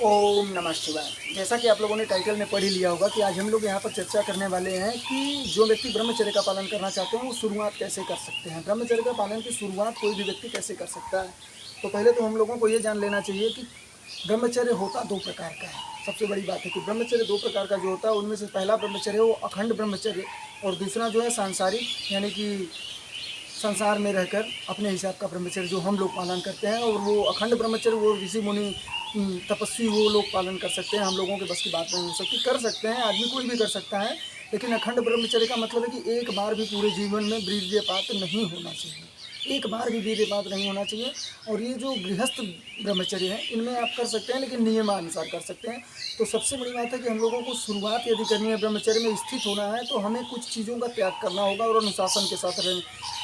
ओम नमः शिवाय। जैसा कि आप लोगों ने टाइटल में पढ़ ही लिया होगा कि आज हम लोग यहाँ पर चर्चा करने वाले हैं कि जो व्यक्ति ब्रह्मचर्य का पालन करना चाहते हैं वो शुरुआत कैसे कर सकते हैं। ब्रह्मचर्य का पालन की शुरुआत कोई भी व्यक्ति कैसे कर सकता है। तो पहले तो हम लोगों को ये जान लेना चाहिए कि ब्रह्मचर्य होता दो प्रकार का है। सबसे बड़ी बात है कि ब्रह्मचर्य दो प्रकार का जो होता है उनमें से पहला ब्रह्मचर्य वो अखंड ब्रह्मचर्य और दूसरा जो है सांसारिक यानी कि संसार में रहकर अपने हिसाब का ब्रह्मचर्य जो हम लोग पालन करते हैं। और वो अखंड ब्रह्मचर्य वो ऋषि मुनि तपस्वी वो लोग पालन कर सकते हैं। हम लोगों के बस की बात नहीं हो सकती। कर सकते हैं, आदमी कोई भी कर सकता है, लेकिन अखंड ब्रह्मचर्य का मतलब है कि एक बार भी पूरे जीवन में वीर्यपात नहीं होना चाहिए। एक बार भी वीर्यपात नहीं होना चाहिए। और ये जो गृहस्थ ब्रह्मचर्य है इनमें आप कर सकते हैं, लेकिन नियमानुसार कर सकते हैं। तो सबसे बड़ी बात है कि हम लोगों को शुरुआत यदि करनी है ब्रह्मचर्य में स्थित होना है तो हमें कुछ चीज़ों का त्याग करना होगा और अनुशासन के साथ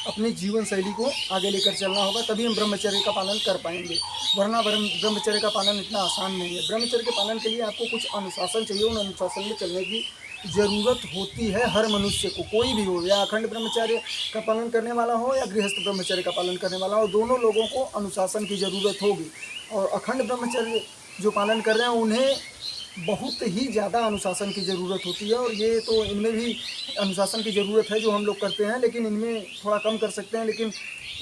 अपनी जीवन शैली को आगे लेकर चलना होगा, तभी हम ब्रह्मचर्य का पालन कर पाएंगे। वरना ब्रह्मचर्य का पालन इतना आसान नहीं है। ब्रह्मचर्य के पालन के लिए आपको कुछ अनुशासन चाहिए। उन अनुशासन में चलने की ज़रूरत होती है हर मनुष्य को, कोई भी हो, या अखंड ब्रह्मचर्य का पालन करने वाला हो या गृहस्थ ब्रह्मचर्य का पालन करने वाला हो, दोनों लोगों को अनुशासन की ज़रूरत होगी। और अखंड ब्रह्मचर्य जो पालन कर रहे हैं उन्हें बहुत ही ज़्यादा अनुशासन की ज़रूरत होती है। और ये तो इनमें भी अनुशासन की ज़रूरत है जो हम लोग करते हैं, लेकिन इनमें थोड़ा कम कर सकते हैं, लेकिन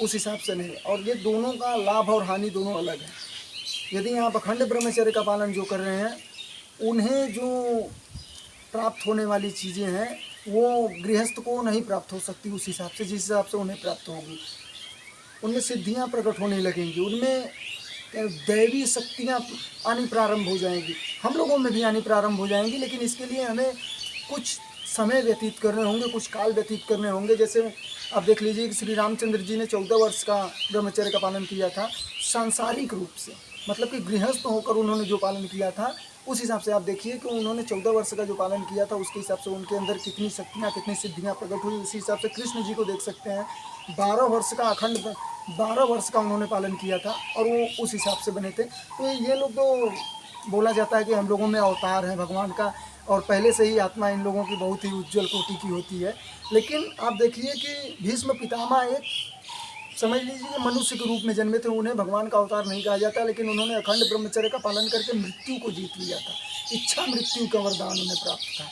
उस हिसाब से नहीं। और ये दोनों का लाभ और हानि दोनों अलग है। यदि आप अखंड ब्रह्मचर्य का पालन जो कर रहे हैं उन्हें जो प्राप्त होने वाली चीज़ें हैं वो गृहस्थ को नहीं प्राप्त हो सकती उस हिसाब से जिस हिसाब से उन्हें प्राप्त होगी। उनमें सिद्धियां प्रकट होने लगेंगी, उनमें दैवी शक्तियां आनी प्रारंभ हो जाएंगी, हम लोगों में भी आनी प्रारंभ हो जाएंगी। लेकिन इसके लिए हमें कुछ समय व्यतीत करने होंगे, कुछ काल व्यतीत करने होंगे। जैसे आप देख लीजिए कि श्री रामचंद्र जी ने 14 वर्ष का ब्रह्मचर्य का पालन किया था सांसारिक रूप से, मतलब कि गृहस्थ होकर उन्होंने जो पालन किया था उस हिसाब से आप देखिए कि उन्होंने 14 वर्ष का जो पालन किया था उसके हिसाब से उनके अंदर कितनी शक्तियाँ कितनी सिद्धियाँ प्रकट हुई। उसी हिसाब से कृष्ण जी को देख सकते हैं, 12 वर्ष का उन्होंने पालन किया था और वो उस हिसाब से बने थे। तो ये लोग तो बोला जाता है कि हम लोगों में अवतार है भगवान का और पहले से ही आत्मा इन लोगों की बहुत ही उज्ज्वल कोटि की होती है। लेकिन आप देखिए कि भीष्म पितामह एक समझ लीजिए कि मनुष्य के रूप में जन्मे थे, उन्हें भगवान का अवतार नहीं कहा जाता, लेकिन उन्होंने अखंड ब्रह्मचर्य का पालन करके मृत्यु को जीत लिया था। इच्छा मृत्यु का वरदान उन्हें प्राप्त था।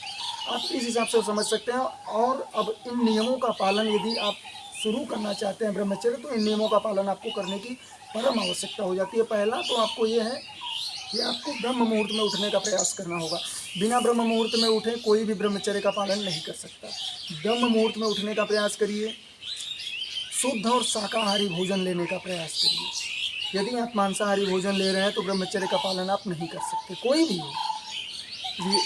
आप इस हिसाब से समझ सकते हैं। और अब इन नियमों का पालन यदि आप शुरू करना चाहते हैं ब्रह्मचर्य, तो इन नियमों का पालन आपको करने की परम आवश्यकता हो जाती है। पहला तो आपको ये है कि आपको ब्रह्म मुहूर्त में उठने का प्रयास करना होगा। बिना ब्रह्म मुहूर्त में उठे कोई भी ब्रह्मचर्य का पालन नहीं कर सकता। ब्रह्म मुहूर्त में उठने का प्रयास करिए, शुद्ध और शाकाहारी भोजन लेने का प्रयास करिए। यदि आप मांसाहारी भोजन ले रहे हैं तो ब्रह्मचर्य का पालन आप नहीं कर सकते, कोई भी हो।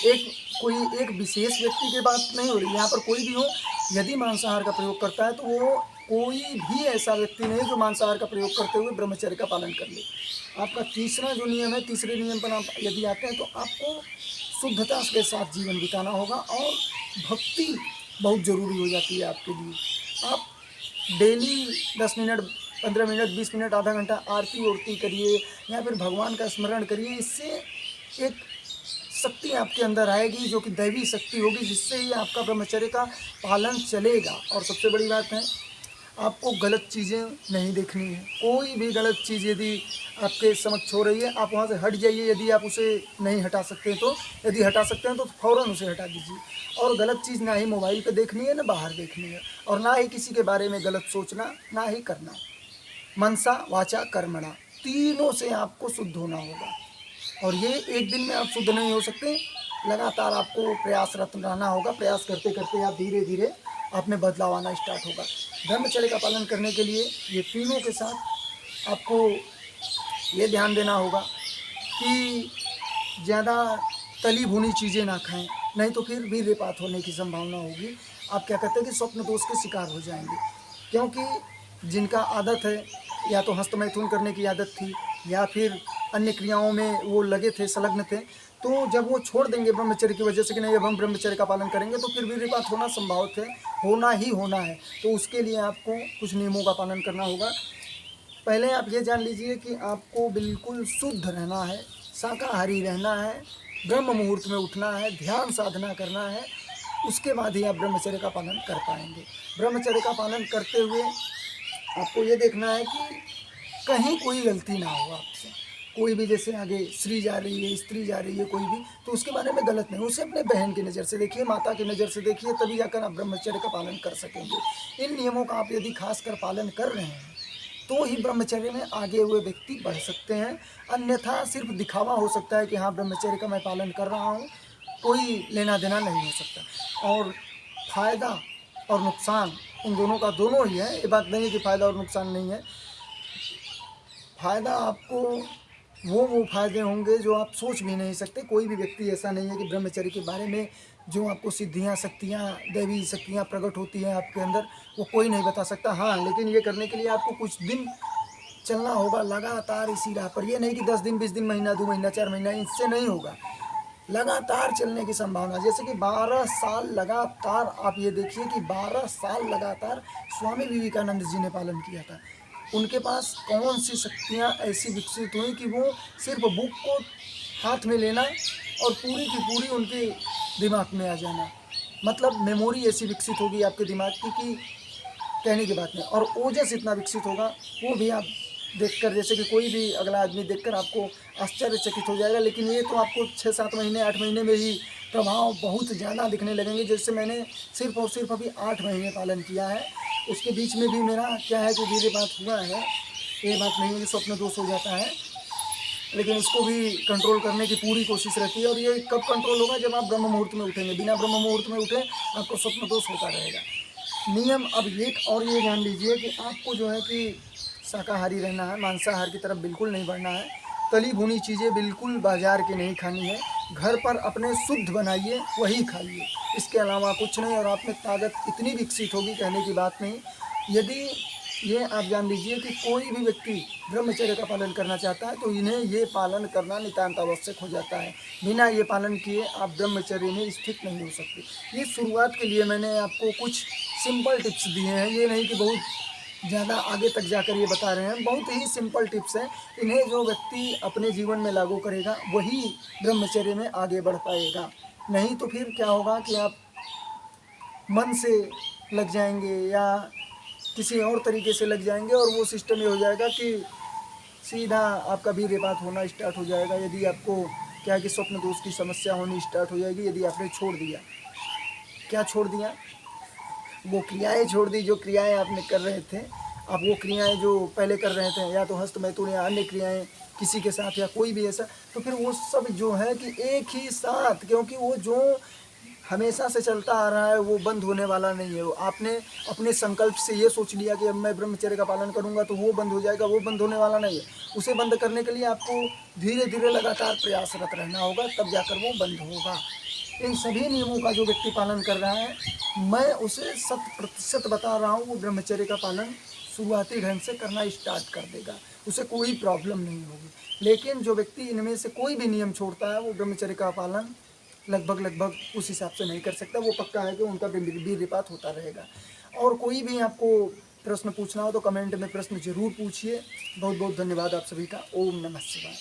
ये कोई एक विशेष व्यक्ति की बात नहीं हो रही, यहाँ पर कोई भी हो यदि मांसाहार का प्रयोग करता है तो वो कोई भी ऐसा व्यक्ति नहीं जो मांसाहार का प्रयोग करते हुए ब्रह्मचर्य का पालन कर ले। आपका तीसरा जो नियम है, तीसरे नियम पर आप यदि आते हैं तो आपको शुद्धता के साथ जीवन बिताना होगा और भक्ति बहुत ज़रूरी हो जाती है आपके लिए। आप डेली 10 मिनट 15 मिनट 20 मिनट आधा घंटा आरती करिए या फिर भगवान का स्मरण करिए। इससे एक शक्ति आपके अंदर आएगी जो कि दैवी शक्ति होगी, जिससे ही आपका ब्रह्मचर्य का पालन चलेगा। और सबसे बड़ी बात है आपको गलत चीज़ें नहीं देखनी है। कोई भी गलत चीज़ यदि आपके समक्ष हो रही है आप वहाँ से हट जाइए। यदि आप उसे नहीं हटा सकते तो, यदि हटा सकते हैं तो फ़ौरन उसे हटा दीजिए। और गलत चीज़ ना ही मोबाइल पे देखनी है ना बाहर देखनी है, और ना ही किसी के बारे में गलत सोचना, ना ही करना। मनसा वाचा कर्मणा तीनों से आपको शुद्ध होना होगा। और ये एक दिन में आप शुद्ध नहीं हो सकते, लगातार आपको प्रयासरत रहना होगा। प्रयास करते करते आप धीरे धीरे आप में बदलाव आना स्टार्ट होगा। ब्रह्मचर्य का पालन करने के लिए ये तीनों के साथ आपको ये ध्यान देना होगा कि ज़्यादा तली भुनी चीज़ें ना खाएं, नहीं तो फिर वीर्यपात होने की संभावना होगी। आप क्या कहते हैं कि स्वप्न दोष के शिकार हो जाएंगे। क्योंकि जिनका आदत है या तो हस्तमैथुन करने की आदत थी या फिर अन्य क्रियाओं में वो लगे थे, संलग्न थे, तो जब वो छोड़ देंगे ब्रह्मचर्य की वजह से कि नहीं अब हम ब्रह्मचर्य का पालन करेंगे, तो फिर वीर्यपात होना संभव है, होना ही होना है। तो उसके लिए आपको कुछ नियमों का पालन करना होगा। पहले आप ये जान लीजिए कि आपको बिल्कुल शुद्ध रहना है, शाकाहारी रहना है, ब्रह्म मुहूर्त में उठना है, ध्यान साधना करना है। उसके बाद ही आप ब्रह्मचर्य का पालन कर पाएंगे। ब्रह्मचर्य का पालन करते हुए आपको ये देखना है कि कहीं कोई गलती ना हो आपसे। कोई भी जैसे आगे स्त्री जा रही है, स्त्री जा रही है कोई भी, तो उसके बारे में गलत नहीं, उसे अपने बहन की नज़र से देखिए, माता की नज़र से देखिए, तभी जाकर आप ब्रह्मचर्य का पालन कर सकेंगे। इन नियमों का आप यदि खासकर पालन कर रहे हैं तो ही ब्रह्मचर्य में आगे हुए व्यक्ति बढ़ सकते हैं, अन्यथा सिर्फ दिखावा हो सकता है कि हाँ ब्रह्मचर्य का मैं पालन कर रहा हूँ, कोई लेना देना नहीं हो सकता। और फ़ायदा और नुकसान इन दोनों का दोनों ही है, ये बात नहीं है कि फ़ायदा और नुकसान नहीं है। फ़ायदा आपको वो फ़ायदे होंगे जो आप सोच भी नहीं सकते। कोई भी व्यक्ति ऐसा नहीं है कि ब्रह्मचर्य के बारे में जो आपको सिद्धियाँ, शक्तियाँ, दैवी शक्तियाँ प्रकट होती हैं आपके अंदर, वो कोई नहीं बता सकता। हाँ, लेकिन ये करने के लिए आपको कुछ दिन चलना होगा लगातार इसी राह पर। ये नहीं कि 10 दिन, 20 दिन, महीना, 2 महीना, 4 महीना, इससे नहीं होगा। लगातार चलने की संभावना, जैसे कि 12 साल लगातार, आप ये देखिए कि 12 साल लगातार स्वामी विवेकानंद जी ने पालन किया था। उनके पास कौन सी शक्तियाँ ऐसी विकसित हुई कि वो सिर्फ बुक को हाथ में लेना और पूरी की पूरी उनके दिमाग में आ जाना, मतलब मेमोरी ऐसी विकसित होगी आपके दिमाग की कि कहने की बात नहीं। और ओजस इतना विकसित होगा, वो भी आप देखकर, जैसे कि कोई भी अगला आदमी देखकर आपको आश्चर्यचकित हो जाएगा। लेकिन ये तो आपको 6-7 महीने, 8 महीने में ही प्रभाव बहुत ज़्यादा दिखने लगेंगे। जैसे मैंने सिर्फ और सिर्फ अभी 8 महीने पालन किया है, उसके बीच में भी मेरा क्या है कि धीरे-बात हुआ है, ये बात नहीं है कि स्वप्न दोष हो जाता है, लेकिन इसको भी कंट्रोल करने की पूरी कोशिश रहती है। और ये कब कंट्रोल होगा? जब आप ब्रह्म मुहूर्त में उठेंगे। बिना ब्रह्म मुहूर्त में उठे आपको स्वप्न दोष होता रहेगा। नियम अब एक और ये जान लीजिए कि आपको जो है कि शाकाहारी रहना है, मांसाहार की तरफ बिल्कुल नहीं बढ़ना है, तली भुनी चीज़ें बिल्कुल बाजार की नहीं खानी है, घर पर अपने शुद्ध बनाइए वही खाइए, इसके अलावा कुछ नहीं। और आप में ताकत इतनी विकसित होगी, कहने की बात नहीं। यदि ये आप जान लीजिए कि कोई भी व्यक्ति ब्रह्मचर्य का पालन करना चाहता है तो इन्हें ये पालन करना नितांत आवश्यक हो जाता है। बिना ये पालन किए आप ब्रह्मचर्य में स्थित नहीं हो सकते। ये शुरुआत के लिए मैंने आपको कुछ सिंपल टिप्स दिए हैं, ये नहीं कि बहुत ज़्यादा आगे तक जाकर ये बता रहे हैं, बहुत ही सिंपल टिप्स हैं। इन्हें जो व्यक्ति अपने जीवन में लागू करेगा वही ब्रह्मचर्य में आगे बढ़ पाएगा। नहीं तो फिर क्या होगा कि आप मन से लग जाएंगे या किसी और तरीके से लग जाएंगे, और वो सिस्टम ये हो जाएगा कि सीधा आपका वीर्यपात होना स्टार्ट हो जाएगा। यदि आपको क्या है कि स्वप्न दोष की समस्या होनी स्टार्ट हो जाएगी यदि आपने छोड़ दिया। क्या छोड़ दिया? वो क्रियाएं छोड़ दी जो क्रियाएं आपने कर रहे थे। आप वो क्रियाएं जो पहले कर रहे थे, या तो हस्त मैथुन या अन्य क्रियाएं किसी के साथ या कोई भी ऐसा, तो फिर वो सब जो है कि एक ही साथ, क्योंकि वो जो हमेशा से चलता आ रहा है वो बंद होने वाला नहीं है। वो आपने अपने संकल्प से ये सोच लिया कि अब मैं ब्रह्मचर्य का पालन करूंगा तो वो बंद हो जाएगा, वो बंद होने वाला नहीं है। उसे बंद करने के लिए आपको धीरे धीरे लगातार प्रयासरत रहना होगा, तब जाकर वो बंद होगा। इन सभी नियमों का जो व्यक्ति पालन कर रहा है, मैं उसे 100% बता रहा हूँ, वो ब्रह्मचर्य का पालन शुरुआती ढंग से करना स्टार्ट कर देगा, उसे कोई प्रॉब्लम नहीं होगी। लेकिन जो व्यक्ति इनमें से कोई भी नियम छोड़ता है वो ब्रह्मचर्य का पालन लगभग उस हिसाब से नहीं कर सकता। वो पक्का है कि उनका वीर्यपात होता रहेगा। और कोई भी आपको प्रश्न पूछना हो तो कमेंट में प्रश्न जरूर पूछिए। बहुत बहुत धन्यवाद आप सभी का। ओम नमः शिवाय।